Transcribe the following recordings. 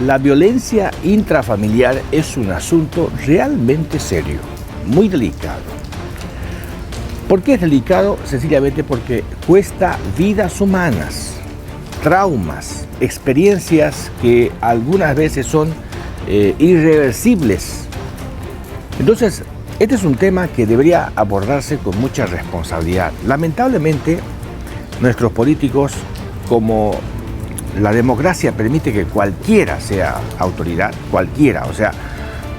La violencia intrafamiliar es un asunto realmente serio, muy delicado. ¿Por qué es delicado? Sencillamente porque cuesta vidas humanas, traumas, experiencias que algunas veces son irreversibles. Entonces, este es un tema que debería abordarse con mucha responsabilidad. Lamentablemente, nuestros políticos, como la democracia permite que cualquiera sea autoridad, cualquiera, o sea,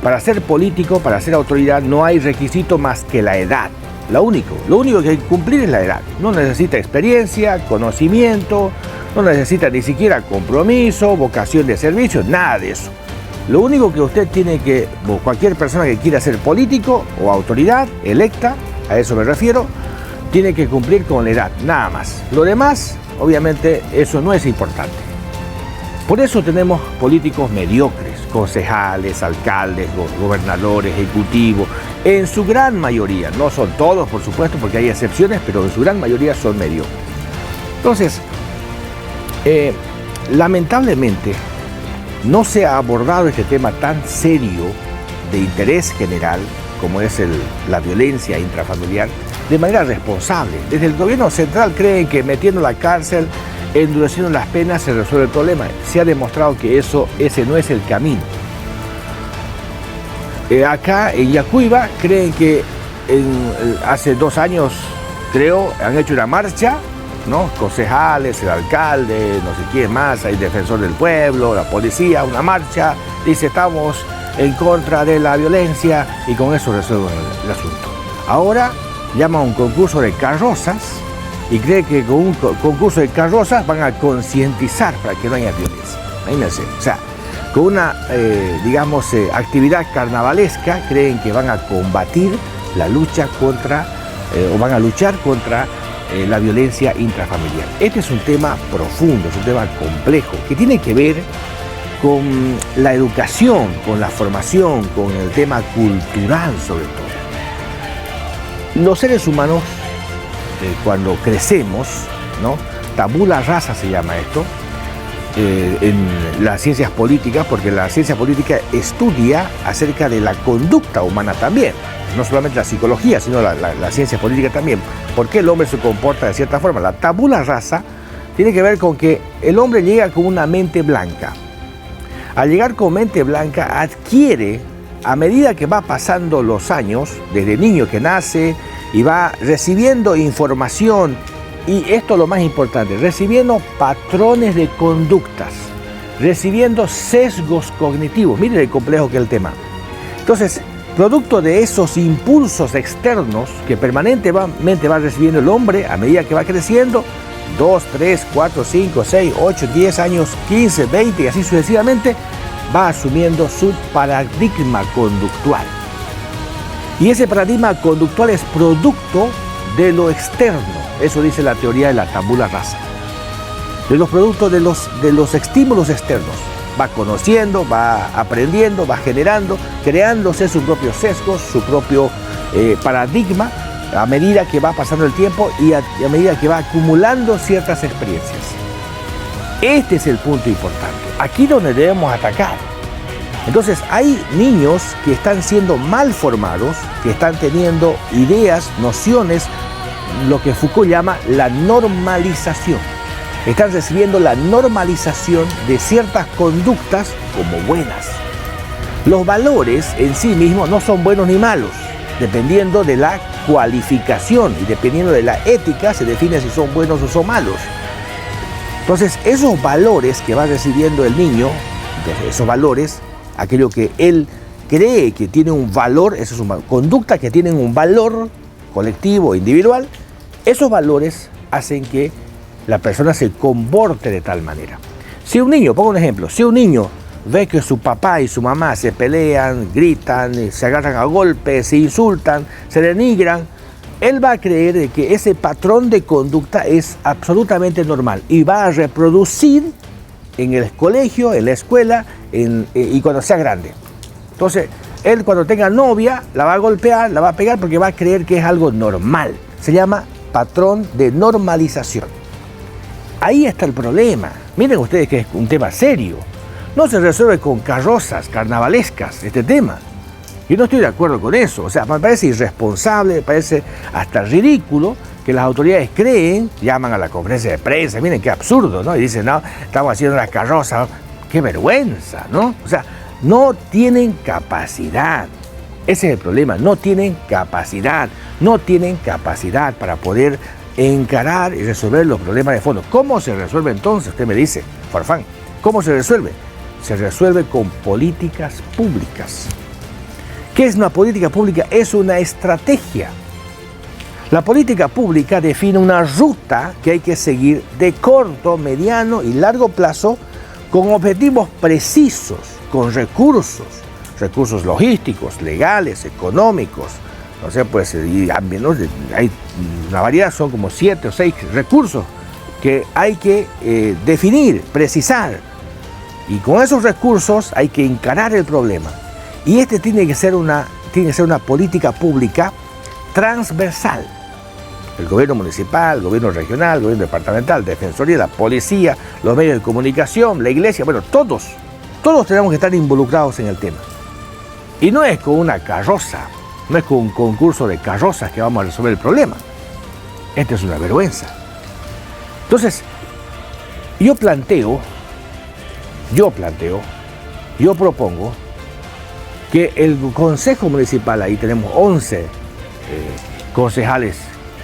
para ser político, para ser autoridad, no hay requisito más que la edad. Lo único que hay que cumplir es la edad. No necesita experiencia, conocimiento, no necesita ni siquiera compromiso, vocación de servicio, nada de eso. Lo único que usted tiene que, cualquier persona que quiera ser político o autoridad electa, a eso me refiero, tiene que cumplir con la edad, nada más. Lo demás, obviamente, eso no es importante. Por eso tenemos políticos mediocres, concejales, alcaldes, gobernadores, ejecutivos, en su gran mayoría, no son todos, por supuesto, porque hay excepciones, pero en su gran mayoría son mediocres. Entonces, lamentablemente, no se ha abordado este tema tan serio de interés general como es la violencia intrafamiliar de manera responsable. Desde el gobierno central creen que metiendo la cárcel, endureciendo las penas se resuelve el problema. Se ha demostrado que ese no es el camino. Acá en Yacuiba creen que hace 2 años, creo, han hecho una marcha, ¿no? Concejales, el alcalde, no sé quién más, hay defensor del pueblo, la policía, una marcha, dice estamos en contra de la violencia y con eso resuelven el asunto. Ahora llama a un concurso de carrozas y cree que con un concurso de carrozas van a concientizar para que no haya violencia. Imagínense, o sea, con una, actividad carnavalesca creen que van a combatir la lucha contra, o van a luchar contra la violencia intrafamiliar. Este es un tema profundo, es un tema complejo, que tiene que ver con la educación, con la formación, con el tema cultural sobre todo. Los seres humanos, cuando crecemos, ¿no? Tabula rasa se llama esto, en las ciencias políticas, porque la ciencia política estudia acerca de la conducta humana también, no solamente la psicología, sino la ciencia política también. ¿Por qué el hombre se comporta de cierta forma? La tabula rasa tiene que ver con que el hombre llega con una mente blanca. Al llegar con mente blanca adquiere, a medida que va pasando los años, desde niño que nace y va recibiendo información, y esto es lo más importante, recibiendo patrones de conductas, recibiendo sesgos cognitivos. Miren el complejo que es el tema. Entonces, producto de esos impulsos externos que permanentemente va recibiendo el hombre a medida que va creciendo, 2, 3, 4, 5, 6, 8, 10 años, 15, 20 y así sucesivamente, va asumiendo su paradigma conductual. Y ese paradigma conductual es producto de lo externo. Eso dice la teoría de la tabula rasa. De los productos de los estímulos externos. Va conociendo, va aprendiendo, va generando, creándose sus propios sesgos, su propio paradigma, a medida que va pasando el tiempo y a medida que va acumulando ciertas experiencias. Este es el punto importante. Aquí donde debemos atacar. Entonces hay niños que están siendo mal formados, que están teniendo ideas, nociones, lo que Foucault llama la normalización. Están recibiendo la normalización de ciertas conductas como buenas. Los valores en sí mismos no son buenos ni malos, dependiendo de la cualificación y dependiendo de la ética se define si son buenos o son malos. Entonces, esos valores que va recibiendo el niño, entonces esos valores, aquello que él cree que tiene un valor, eso es una conducta que tienen un valor colectivo, individual, esos valores hacen que la persona se comporte de tal manera. Si un niño, pongo un ejemplo, si un niño ve que su papá y su mamá se pelean, gritan, se agarran a golpes, se insultan, se denigran, él va a creer que ese patrón de conducta es absolutamente normal y va a reproducir en el colegio, en la escuela y cuando sea grande. Entonces, él cuando tenga novia la va a golpear, la va a pegar porque va a creer que es algo normal. Se llama patrón de normalización. Ahí está el problema. Miren ustedes que es un tema serio. No se resuelve con carrozas carnavalescas este tema. Yo no estoy de acuerdo con eso. O sea, me parece irresponsable, me parece hasta ridículo que las autoridades creen, llaman a la conferencia de prensa, miren qué absurdo, ¿no? Y dicen, no, estamos haciendo una carroza. Qué vergüenza, ¿no? O sea, no tienen capacidad. Ese es el problema, no tienen capacidad para poder encarar y resolver los problemas de fondo. ¿Cómo se resuelve entonces? Usted me dice, Farfán, ¿cómo se resuelve? Se resuelve con políticas públicas. ¿Qué es una política pública? Es una estrategia. La política pública define una ruta que hay que seguir de corto, mediano y largo plazo con objetivos precisos, con recursos logísticos, legales, económicos, no sé, pues, y, ¿no? Hay una variedad, son como 7 o 6 recursos que hay que definir, precisar, y con esos recursos hay que encarar el problema. Y este tiene que ser una política pública transversal. El gobierno municipal, el gobierno regional, el gobierno departamental, Defensoría, la policía, los medios de comunicación, la iglesia, bueno, todos tenemos que estar involucrados en el tema. Y no es con una carroza, no es con un concurso de carrozas que vamos a resolver el problema. Esta es una vergüenza. Entonces, yo propongo que el Consejo Municipal, ahí tenemos 11 concejales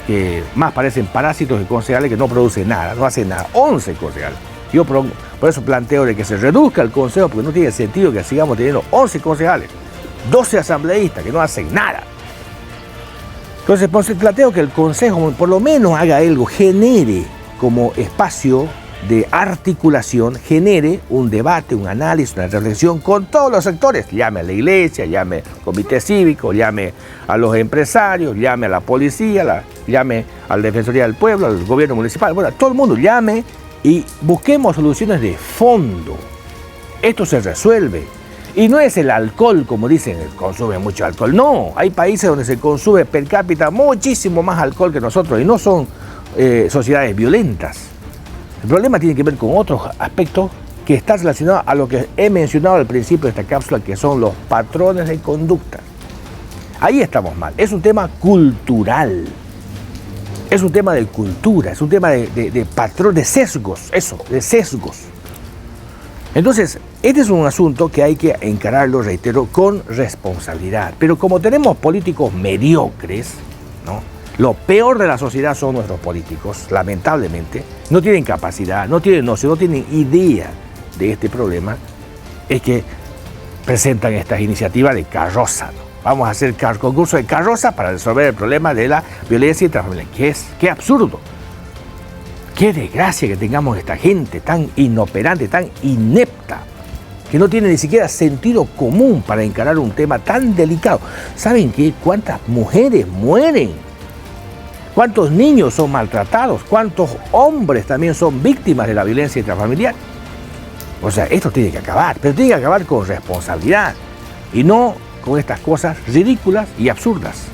que más parecen parásitos que concejales que no producen nada, no hacen nada, 11 concejales. Yo por eso planteo de que se reduzca el Consejo, porque no tiene sentido que sigamos teniendo 11 concejales, 12 asambleístas que no hacen nada. Entonces planteo que el Consejo por lo menos haga algo, genere como espacio de articulación, genere un debate, un análisis, una reflexión con todos los sectores. Llame a la iglesia, llame al comité cívico, llame a los empresarios, llame a la policía, llame a la Defensoría del Pueblo, al gobierno municipal. Bueno, todo el mundo llame y busquemos soluciones de fondo. Esto se resuelve. Y no es el alcohol, como dicen, consume mucho alcohol. No, hay países donde se consume per cápita muchísimo más alcohol que nosotros y no son sociedades violentas. El problema tiene que ver con otros aspectos que están relacionados a lo que he mencionado al principio de esta cápsula, que son los patrones de conducta. Ahí estamos mal. Es un tema cultural. Es un tema de cultura, es un tema de patrón, de sesgos, de sesgos. Entonces, este es un asunto que hay que encararlo, reitero, con responsabilidad. Pero como tenemos políticos mediocres, ¿no? Lo peor de la sociedad son nuestros políticos, lamentablemente. No tienen capacidad, no tienen noción, no tienen idea de este problema. Es que presentan estas iniciativas de carroza, ¿no? Vamos a hacer concurso de carroza para resolver el problema de la violencia intrafamiliar. ¡Qué absurdo! ¡Qué desgracia que tengamos esta gente tan inoperante, tan inepta, que no tiene ni siquiera sentido común para encarar un tema tan delicado! ¿Saben qué? ¿Cuántas mujeres mueren? ¿Cuántos niños son maltratados? ¿Cuántos hombres también son víctimas de la violencia intrafamiliar? O sea, esto tiene que acabar, pero tiene que acabar con responsabilidad y no con estas cosas ridículas y absurdas.